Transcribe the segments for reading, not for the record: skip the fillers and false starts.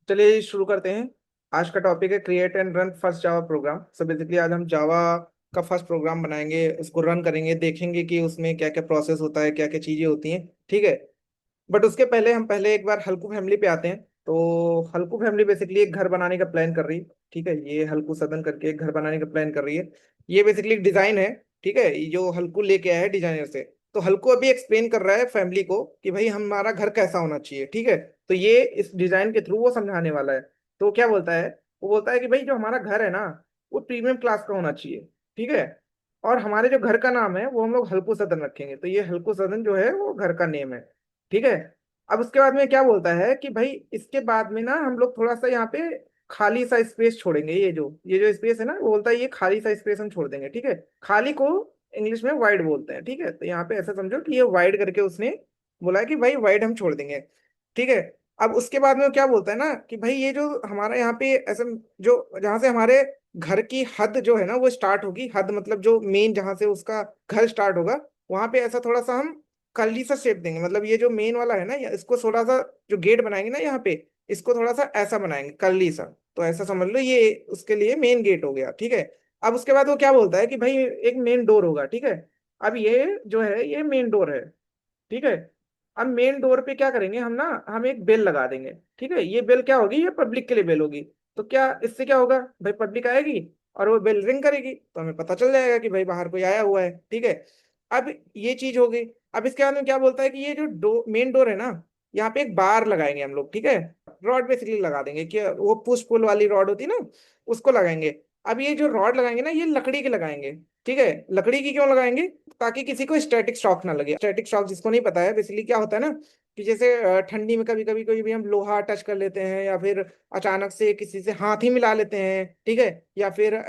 चलिए शुरू करते हैं। आज का टॉपिक है create and run first Java program. So basically आज हम जावा का फर्स्ट प्रोग्राम बनाएंगे, उसको रन करेंगे, देखेंगे कि उसमें क्या क्या प्रोसेस होता है, क्या क्या चीजें होती हैं। ठीक है। बट उसके पहले हम पहले एक बार हल्कू फैमिली पे आते हैं। तो हल्कू फैमिली बेसिकली एक घर बनाने का प्लान कर रही है। ठीक है, ये हल्कू सदन करके एक घर बनाने का प्लान कर रही है। ये बेसिकली एक डिजाइन है। ठीक है, ये जो हल्कू लेके आया है डिजाइनर से। तो हल्कू अभी एक्सप्लेन कर रहा है फैमिली को कि भाई हमारा घर कैसा होना चाहिए। ठीक है, तो ये इस डिजाइन के थ्रू वो समझाने वाला है। तो क्या बोलता है? वो बोलता है कि भाई जो हमारा घर है ना, वो प्रीमियम क्लास का होना चाहिए। ठीक है, और हमारे जो घर का नाम है वो हम लोग हल्कू सदन रखेंगे। तो ये हल्कू सदन जो है वो घर का नेम है। ठीक है। अब उसके बाद में क्या बोलता है कि भाई इसके बाद में ना हम लोग थोड़ा सा यहाँ पे खाली सा स्पेस छोड़ेंगे। ये जो स्पेस है ना, वो बोलता है ये खाली सा स्पेस हम छोड़ देंगे। ठीक है, खाली को इंग्लिश में वाइड बोलते हैं। ठीक है, तो यहाँ पे ऐसा समझो कि ये वाइड करके उसने बोला है कि भाई वाइड हम छोड़ देंगे। ठीक है। अब उसके बाद में वो क्या बोलता है ना कि भाई ये जो हमारा यहाँ पे ऐसे जो जहाँ से हमारे घर की हद जो है ना वो स्टार्ट होगी, हद मतलब जो मेन जहाँ से उसका घर स्टार्ट होगा, वहां पे ऐसा थोड़ा सा हम कर्ली सा शेप देंगे। मतलब ये जो मेन वाला है ना, इसको थोड़ा सा जो गेट बनाएंगे ना यहाँ पे, इसको थोड़ा सा ऐसा बनाएंगे कर्ली सा। तो ऐसा समझ लो ये उसके लिए मेन गेट हो गया। ठीक है। अब उसके बाद वो क्या बोलता है कि भाई एक मेन डोर होगा। ठीक है, अब ये जो है ये मेन डोर है। ठीक है। अब मेन डोर पे क्या करेंगे हम ना, हम एक बेल लगा देंगे। ठीक है, ये बेल क्या होगी? ये पब्लिक के लिए बेल होगी। तो क्या इससे क्या होगा भाई, पब्लिक आएगी और वो बेल रिंग करेगी तो हमें पता चल जाएगा कि भाई बाहर कोई आया हुआ है। ठीक है। अब ये चीज हो गई। अब इसके बाद में क्या बोलता है कि ये जो मेन डोर है ना, यहाँ पे एक बार लगाएंगे हम लोग। ठीक है, रॉड बेसिकली लगा देंगे कि वो पुश पुल वाली रॉड होती है ना, उसको लगाएंगे। अब ये जो रॉड लगाएंगे ना, ये लकड़ी के लगाएंगे। ठीक है, लकड़ी की क्यों लगाएंगे? ताकि किसी को स्टैटिक शॉक ना लगे। स्टैटिक शॉक जिसको नहीं पता है, बेसिकली क्या होता है ना कि जैसे ठंडी में कभी कभी कोई भी हम लोहा टच कर लेते हैं, या फिर अचानक से किसी से हाथ ही मिला लेते हैं। ठीक है, या फिर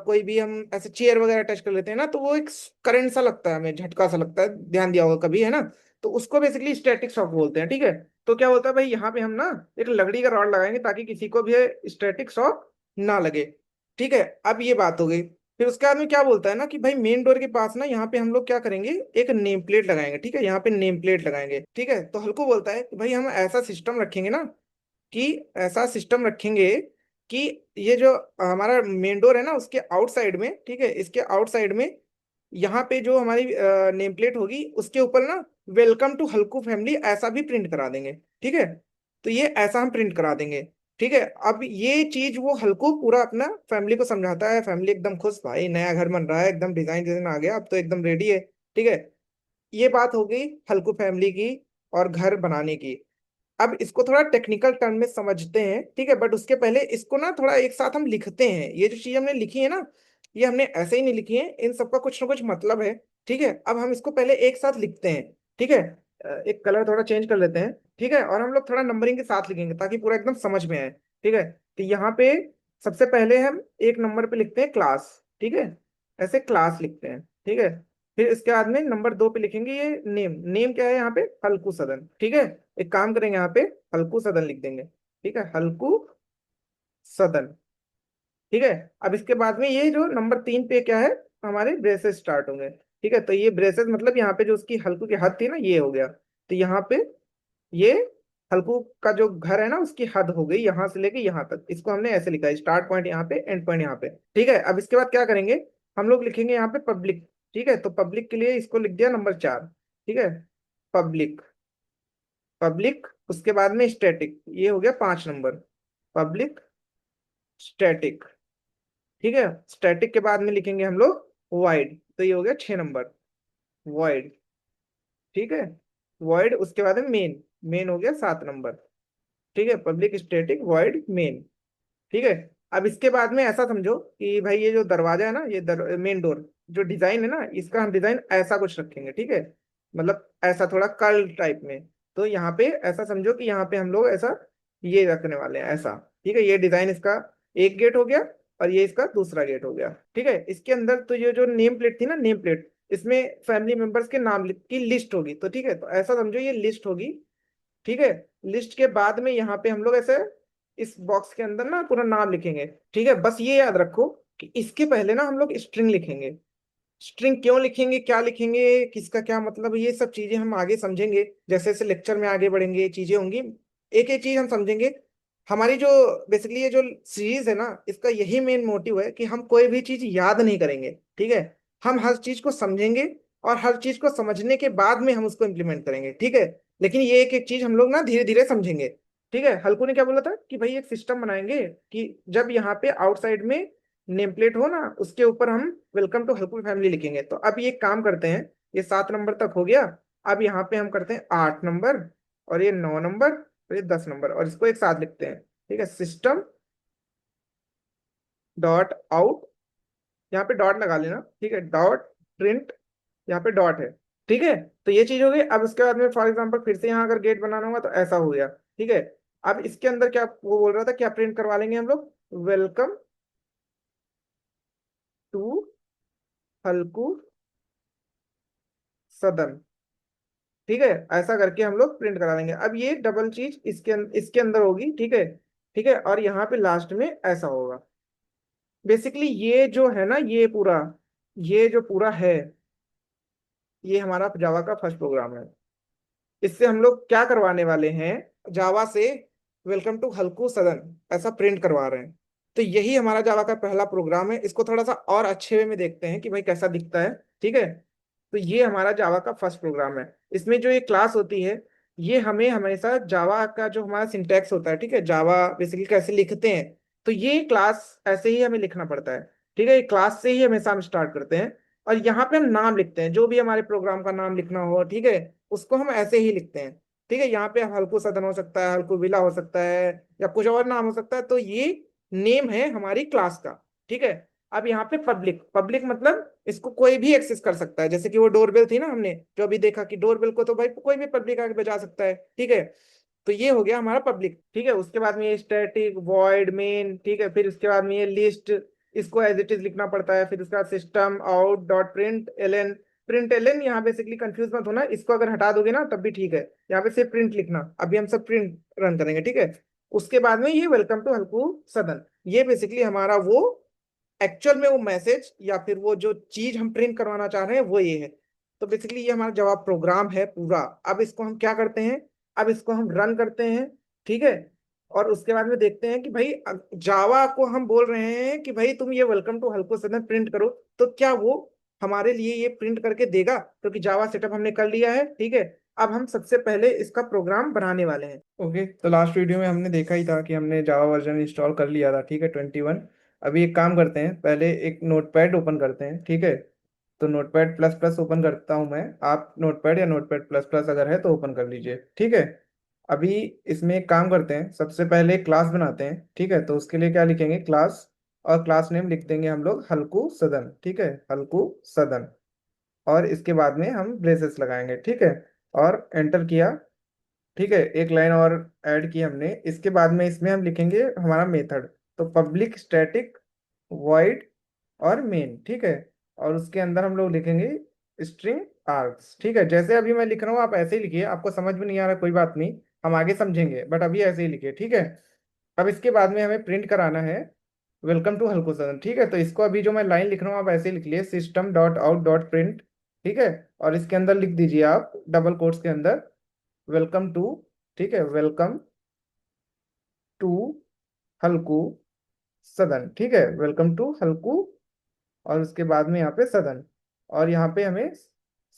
कोई भी हम ऐसे चेयर वगैरह टच कर लेते हैं ना, तो वो एक करंट सा लगता है, हमें झटका सा लगता है, ध्यान दिया होगा कभी, है ना? तो उसको बेसिकली स्टैटिक शॉक बोलते हैं। ठीक है, तो क्या होता है भाई, यहाँ पे हम ना एक लकड़ी का रॉड लगाएंगे ताकि किसी को भी स्टैटिक शॉक ना लगे। ठीक है, अब ये बात हो गई। फिर उसके बाद में क्या बोलता है ना कि भाई मेन डोर के पास ना यहाँ पे हम लोग क्या करेंगे, एक नेम प्लेट लगाएंगे। ठीक है, यहाँ पे नेम प्लेट लगाएंगे। ठीक है, तो हल्को बोलता है कि भाई हम ऐसा सिस्टम रखेंगे ना, कि ऐसा सिस्टम रखेंगे कि ये जो हमारा मेन डोर है ना, उसके आउटसाइड में, ठीक है, इसके आउटसाइड में यहाँ पे जो हमारी नेम प्लेट होगी उसके ऊपर ना वेलकम टू हल्कू फैमिली ऐसा भी प्रिंट करा देंगे। ठीक है, तो ये ऐसा हम प्रिंट करा देंगे। ठीक है, अब ये चीज वो हल्कू पूरा अपना फैमिली को समझाता है। फैमिली एकदम खुश, भाई नया घर बन रहा है, एकदम डिजाइन डिजाइन आ गया, अब तो एकदम रेडी है। ठीक है, ये बात हो गई हल्कू फैमिली की और घर बनाने की। अब इसको थोड़ा टेक्निकल टर्म में समझते हैं। ठीक है, बट उसके पहले इसको ना थोड़ा एक साथ हम लिखते हैं। ये जो चीज हमने लिखी है ना, ये हमने ऐसे ही नहीं लिखी है, इन सबका कुछ ना कुछ मतलब है। ठीक है, अब हम इसको पहले एक साथ लिखते हैं। ठीक है, एक कलर थोड़ा चेंज कर लेते हैं। ठीक है, और हम लोग थोड़ा नंबरिंग के साथ लिखेंगे ताकि पूरा एकदम समझ में आए। ठीक है, तो यहाँ पे सबसे पहले हम एक नंबर पे लिखते हैं क्लास। ठीक है, ऐसे क्लास लिखते हैं। ठीक है, फिर इसके बाद में नंबर 2 पे लिखेंगे ये नेम। नेम क्या है यहाँ पे? हल्कू सदन। ठीक है, एक काम करेंगे यहाँ पे हल्कू सदन लिख देंगे। ठीक है, हल्कू सदन। ठीक है, अब इसके बाद में ये जो नंबर 3 पे क्या है, हमारे ब्रेसेस स्टार्ट होंगे। ठीक है, तो ये ब्रेसेस मतलब यहाँ पे जो उसकी हल्कू की हद थी ना, ये हो गया। तो यहाँ पे ये हल्कू का जो घर है ना, उसकी हद हो गई यहाँ से लेके यहाँ तक। इसको हमने ऐसे लिखा है, स्टार्ट पॉइंट यहाँ पे, एंड पॉइंट यहाँ पे। ठीक है, अब इसके बाद क्या करेंगे, हम लोग लिखेंगे यहाँ पे पब्लिक। ठीक है, तो पब्लिक के लिए इसको लिख दिया नंबर 4। ठीक है, पब्लिक। पब्लिक, उसके बाद में स्टैटिक, ये हो गया 5 नंबर। Public static. ठीक है, स्टैटिक के बाद में लिखेंगे हम लोग वाइड, तो ये हो गया 6 नंबर। वाइड। ठीक है, वाइड, उसके बाद में मेन। मेन हो गया 7 नंबर। ठीक है, पब्लिक स्टैटिक वाइड मेन। ठीक है, अब इसके बाद में ऐसा समझो कि भाई ये जो दरवाजा है ना, ये मेन डोर जो डिजाइन है ना, इसका हम डिजाइन ऐसा कुछ रखेंगे। ठीक है, मतलब ऐसा थोड़ा कर्ल टाइप में। तो यहाँ पे ऐसा समझो कि यहाँ पे हम लोग ऐसा ये रखने वाले हैं ऐसा। ठीक है, ये डिजाइन इसका एक गेट हो गया, और ये इसका दूसरा गेट हो गया। ठीक है, इसके अंदर तो ये जो नेम प्लेट थी ना, नेम प्लेट, इसमें फैमिली मेंबर्स के नाम की लिस्ट होगी। तो ठीक है, तो ऐसा समझो ये लिस्ट होगी। ठीक है, लिस्ट के बाद में यहाँ पे हम लोग ऐसे इस बॉक्स के अंदर ना पूरा नाम लिखेंगे। ठीक है, बस ये याद रखो कि इसके पहले ना हम लोग स्ट्रिंग लिखेंगे। स्ट्रिंग क्यों लिखेंगे, क्या लिखेंगे, किसका क्या मतलब है, ये सब चीजें हम आगे समझेंगे। जैसे जैसे लेक्चर में आगे बढ़ेंगे, चीजें होंगी, एक एक चीज हम समझेंगे। हमारी जो बेसिकली ये जो सीरीज है ना, इसका यही मेन मोटिव है कि हम कोई भी चीज याद नहीं करेंगे, ठीक है। हम हर चीज को समझेंगे, और हर चीज को समझने के बाद में हम उसको इम्प्लीमेंट करेंगे, ठीक है। लेकिन ये एक एक चीज हम लोग ना धीरे धीरे समझेंगे, ठीक है। हल्कू ने क्या बोला था कि भाई एक सिस्टम बनाएंगे कि जब यहाँ पे आउटसाइड में नेम प्लेट हो ना, उसके ऊपर हम वेलकम टू हल्कू फैमिली लिखेंगे। तो अब ये काम करते हैं, ये 7 नंबर तक हो गया। अब यहाँ पे हम करते हैं 8 नंबर, और ये 9 नंबर, और ये 10 नंबर, और इसको एक साथ लिखते हैं, ठीक है। सिस्टम डॉट आउट, यहाँ पे डॉट लगा लेना, ठीक है, डॉट प्रिंट, यहाँ पे डॉट है, ठीक है। तो ये चीज हो गई। अब इसके बाद में फॉर एग्जांपल फिर से यहाँ अगर गेट बनाना होगा तो ऐसा हो गया, ठीक है। अब इसके अंदर क्या वो बोल रहा था, क्या प्रिंट करवा लेंगे हम लोग, वेलकम टू हल्कू सदन, ठीक है। ऐसा करके हम लोग प्रिंट करा लेंगे। अब ये डबल चीज इसके अंदर होगी, ठीक है, ठीक है। और यहाँ पे लास्ट में ऐसा होगा। बेसिकली ये जो है ना, ये जो पूरा है, ये हमारा जावा का फर्स्ट प्रोग्राम है। इससे हम लोग क्या करवाने वाले हैं, जावा से वेलकम टू हल्कू सदन ऐसा प्रिंट करवा रहे हैं। तो यही हमारा जावा का पहला प्रोग्राम है। इसको थोड़ा सा और अच्छे वे में देखते हैं कि भाई कैसा दिखता है, ठीक है। तो ये हमारा जावा का फर्स्ट प्रोग्राम है। इसमें जो ये क्लास होती है, ये हमें हमेशा जावा का जो हमारा सिंटैक्स होता है, ठीक है, जावा बेसिकली कैसे लिखते हैं, तो ये क्लास ऐसे ही हमें लिखना पड़ता है, ठीक है। ये क्लास से ही हमेशा हम स्टार्ट करते हैं, और यहाँ पे हम नाम लिखते हैं, जो भी हमारे प्रोग्राम का नाम लिखना हो, ठीक है, उसको हम ऐसे ही लिखते हैं, ठीक है। यहाँ पे हल्कू सदन हो सकता है, हल्कू विला हो सकता है, या कुछ और नाम हो सकता है। तो ये नेम है हमारी क्लास का, ठीक है। अब यहाँ पे पब्लिक, पब्लिक मतलब इसको कोई भी एक्सेस कर सकता है। जैसे कि वो डोरबेल थी ना, हमने जो अभी देखा कि डोरबेल को तो भाई कोई भी पब्लिक आके बजा सकता है, ठीक है। तो ये हो गया हमारा पब्लिक, ठीक है। उसके बाद में ये स्टैटिक वॉइड मेन, ठीक है। फिर उसके बाद में ये लिस्ट, इसको एज इट इज लिखना पड़ता है। फिर उसके बाद system out dot print L, print L N, यहाँ बेसिकली कंफ्यूज मत होना, इसको अगर हटा दोगे ना तब भी ठीक है। यहाँ पे सिर्फ प्रिंट लिखना, अभी हम सब प्रिंट रन करेंगे, ठीक है। उसके बाद में ये वेलकम टू हल्कू सदन, ये बेसिकली हमारा वो एक्चुअल में वो मैसेज या फिर वो जो चीज हम प्रिंट करवाना चाह रहे हैं वो ये है। तो बेसिकली ये हमारा जवाब प्रोग्राम है पूरा। अब इसको हम क्या करते हैं, अब इसको हम रन करते हैं, ठीक है। और उसके बाद में देखते हैं कि भाई जावा को हम बोल रहे हैं कि भाई तुम ये वेलकम टू हल्को सदन प्रिंट करो, तो क्या वो हमारे लिए ये प्रिंट करके देगा, क्योंकि जावा सेटअप हमने कर लिया है, ठीक है। अब हम सबसे पहले इसका प्रोग्राम बनाने वाले हैं। ओके, तो लास्ट वीडियो में हमने देखा ही था कि हमने जावा वर्जन इंस्टॉल कर लिया था, ठीक है, 21। अभी एक काम करते हैं, पहले एक नोटपैड ओपन करते हैं, ठीक है। तो नोटपैड प्लस प्लस ओपन करता हूं मैं, आप नोटपैड या नोटपैड प्लस प्लस अगर है तो ओपन कर लीजिए, ठीक है। अभी इसमें एक काम करते हैं, सबसे पहले क्लास बनाते हैं, ठीक है। तो उसके लिए क्या लिखेंगे, क्लास, और क्लास नेम लिख देंगे हम लोग हल्कू सदन, ठीक है, हल्कू सदन। और इसके बाद में हम ब्रेसेस लगाएंगे, ठीक है, और एंटर किया, ठीक है। एक लाइन और ऐड की हमने। इसके बाद में इसमें हम लिखेंगे हमारा मेथड, तो पब्लिक स्टैटिक वॉइड और मेन, ठीक है। और उसके अंदर हम लोग लिखेंगे स्ट्रिंग आर्ग्स, ठीक है। जैसे अभी मैं लिख रहा हूँ आप ऐसे ही लिखिए, आपको समझ में नहीं आ रहा कोई बात नहीं, हम आगे समझेंगे, बट अभी ऐसे ही लिखिए, ठीक है। अब इसके बाद में हमें प्रिंट कराना है वेलकम टू हल्को सदन, ठीक है। तो इसको अभी जो मैं लाइन लिख रहा हूँ आप ऐसे ही लिख लिए, system dot out dot print, ठीक है। और इसके अंदर लिख दीजिए आप डबल कोट्स के अंदर वेलकम टू, ठीक है, वेलकम टू हल्कू सदन, ठीक है, वेलकम टू हल्कू, और उसके बाद में यहाँ पे सदन, और यहाँ पे हमें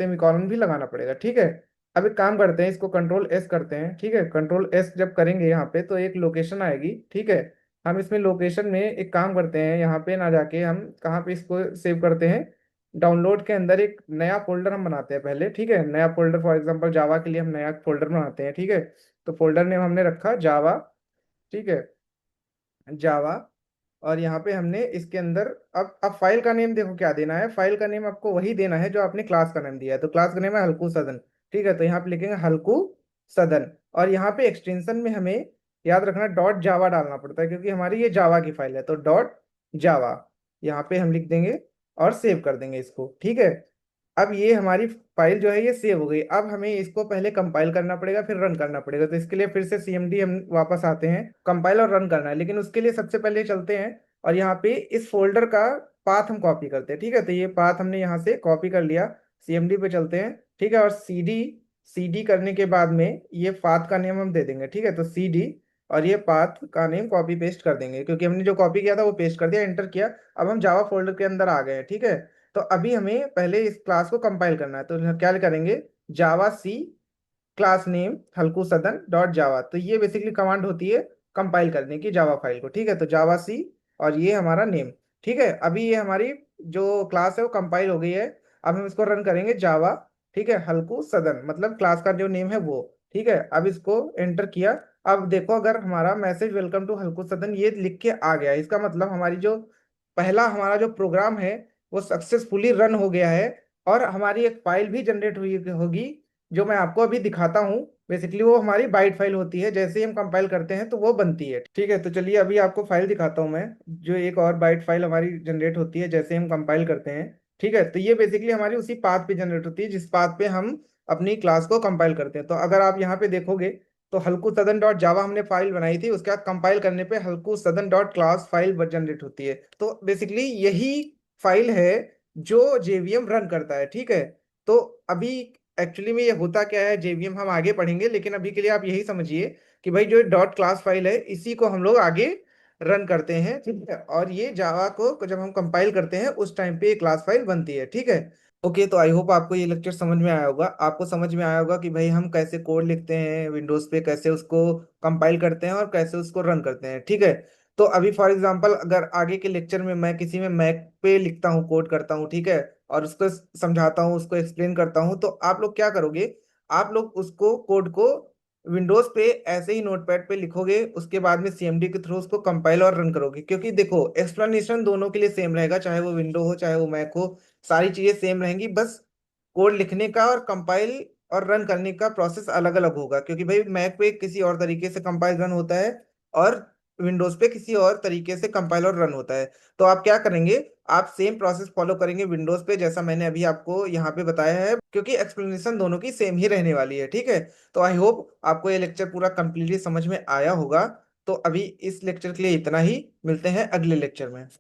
सेमीकोलन भी लगाना पड़ेगा, ठीक है। अब एक काम करते हैं, इसको कंट्रोल एस करते हैं, ठीक है। कंट्रोल एस जब करेंगे यहाँ पे तो एक लोकेशन आएगी, ठीक है। हम इसमें लोकेशन में एक काम करते हैं, यहाँ पे ना जाके हम कहाँ पे इसको सेव करते हैं, डाउनलोड के अंदर एक नया फोल्डर हम बनाते हैं पहले, ठीक है। नया फोल्डर फॉर एग्जांपल जावा के लिए हम नया फोल्डर बनाते हैं, ठीक है। तो फोल्डर नेम हमने रखा जावा, ठीक है, जावा। और यहाँ पे हमने इसके अंदर अब फाइल का नेम देखो क्या देना है, फाइल का नेम आपको वही देना है जो आपने क्लास का नेम दिया है। तो क्लास का नेम है हल्कू सदन, ठीक है। तो यहाँ पे लिखेंगे हल्कू सदन, और यहाँ पे एक्सटेंशन में हमें याद रखना डॉट जावा डालना पड़ता है, क्योंकि हमारी ये जावा की फाइल है। तो डॉट जावा यहाँ पे हम लिख देंगे और सेव कर देंगे इसको, ठीक है। अब ये हमारी फाइल जो है ये सेव हो गई। अब हमें इसको पहले कंपाइल करना पड़ेगा, फिर रन करना पड़ेगा। तो इसके लिए फिर से सीएमडी हम वापस आते हैं, कंपाइल और रन करना है, लेकिन उसके लिए सबसे पहले चलते हैं और यहाँ पे इस फोल्डर का पाथ हम कॉपी करते हैं, ठीक है। तो ये पाथ हमने यहाँ से कॉपी कर लिया, सीएमडी पे चलते हैं, ठीक है। और सीडी, सीडी करने के बाद में ये पाथ का नेम हम दे देंगे, ठीक है। तो सीडी, और ये पाथ का नेम कॉपी पेस्ट कर देंगे, क्योंकि हमने जो कॉपी किया था वो पेस्ट कर दिया, एंटर किया। अब हम जावा फोल्डर के अंदर आ गए हैं, ठीक है। तो अभी हमें पहले इस क्लास को कंपाइल करना है, तो क्या करेंगे, जावा सी क्लास नेम हल्कू सदन डॉट जावा। तो ये बेसिकली कमांड होती है कंपाइल करने की जावा फाइल को, ठीक है। तो जावा सी और ये हमारा नेम, ठीक है। अभी ये हमारी जो क्लास है वो कंपाइल हो गई है। अब हम इसको रन करेंगे जावा, ठीक है, हल्कू सदन मतलब क्लास का जो नेम है वो, ठीक है। अब इसको एंटर किया। अब देखो अगर हमारा मैसेज वेलकम टू हल्कू सदन ये लिख के आ गया, इसका मतलब हमारी जो पहला हमारा जो प्रोग्राम है वो सक्सेसफुली रन हो गया है। और हमारी एक फाइल भी जनरेट हुई होगी, जो मैं आपको अभी दिखाता हूँ। बेसिकली वो हमारी बाइट फाइल होती है, जैसे ही हम कंपाइल करते हैं तो वो बनती है, ठीक है। तो चलिए अभी आपको फाइल दिखाता हूँ मैं, जो एक और बाइट फाइल हमारी जनरेट होती है जैसे हम कंपाइल करते हैं, ठीक है। तो ये बेसिकली हमारी उसी पाथ पे जनरेट होती है जिस पाथ पे हम अपनी क्लास को कंपाइल करते हैं। तो अगर आप यहाँ पे देखोगे तो हल्कू सदन डॉट जावा हमने फाइल बनाई थी, उसके बाद कंपाइल करने पे हल्कू सदन डॉट क्लास फाइल जनरेट होती है। तो बेसिकली यही फाइल है जो जेवीएम रन करता है, ठीक है। तो अभी एक्चुअली में ये होता क्या है, जेवीएम हम आगे पढ़ेंगे, लेकिन अभी के लिए आप यही समझिए कि भाई जो डॉट क्लास फाइल है इसी को हम लोग आगे रन करते हैं, ठीक है। और ये जावा को जब हम कंपाइल करते हैं उस टाइम पे ये क्लास फाइल बनती है, ठीक है। ओके, तो आई होप आपको ये लेक्चर समझ में आया होगा। आपको समझ में आया होगा कि भाई हम कैसे कोड लिखते हैं विंडोज पे, कैसे उसको कंपाइल करते हैं और कैसे उसको रन करते हैं, ठीक है। तो अभी फॉर एग्जांपल अगर आगे के लेक्चर में मैं किसी में मैक पे लिखता हूँ, कोड करता हूँ, ठीक है, और उसको समझाता हूँ, उसको एक्सप्लेन करता हूँ, तो आप लोग क्या करोगे, आप लोग उसको कोड को विंडोज पे ऐसे ही नोटपैड पे लिखोगे, उसके बाद में सीएमडी के थ्रू उसको कंपाइल और रन करोगे। क्योंकि देखो एक्सप्लेनेशन दोनों के लिए सेम रहेगा, चाहे वो विंडो हो चाहे वो मैक हो, सारी चीजें सेम रहेंगी। बस कोड लिखने का और कंपाइल और रन करने का प्रोसेस अलग अलग होगा, क्योंकि भाई मैक पे किसी और तरीके से कंपाइल रन होता है और विंडोज पे किसी और तरीके से कंपाइल और रन होता है। तो आप क्या करेंगे, आप सेम प्रोसेस फॉलो करेंगे विंडोज पे जैसा मैंने अभी आपको यहाँ पे बताया है, क्योंकि एक्सप्लेनेशन दोनों की सेम ही रहने वाली है, ठीक है। तो आई होप आपको ये लेक्चर पूरा कंप्लीटली समझ में आया होगा। तो अभी इस लेक्चर के लिए इतना ही, मिलते हैं अगले लेक्चर में।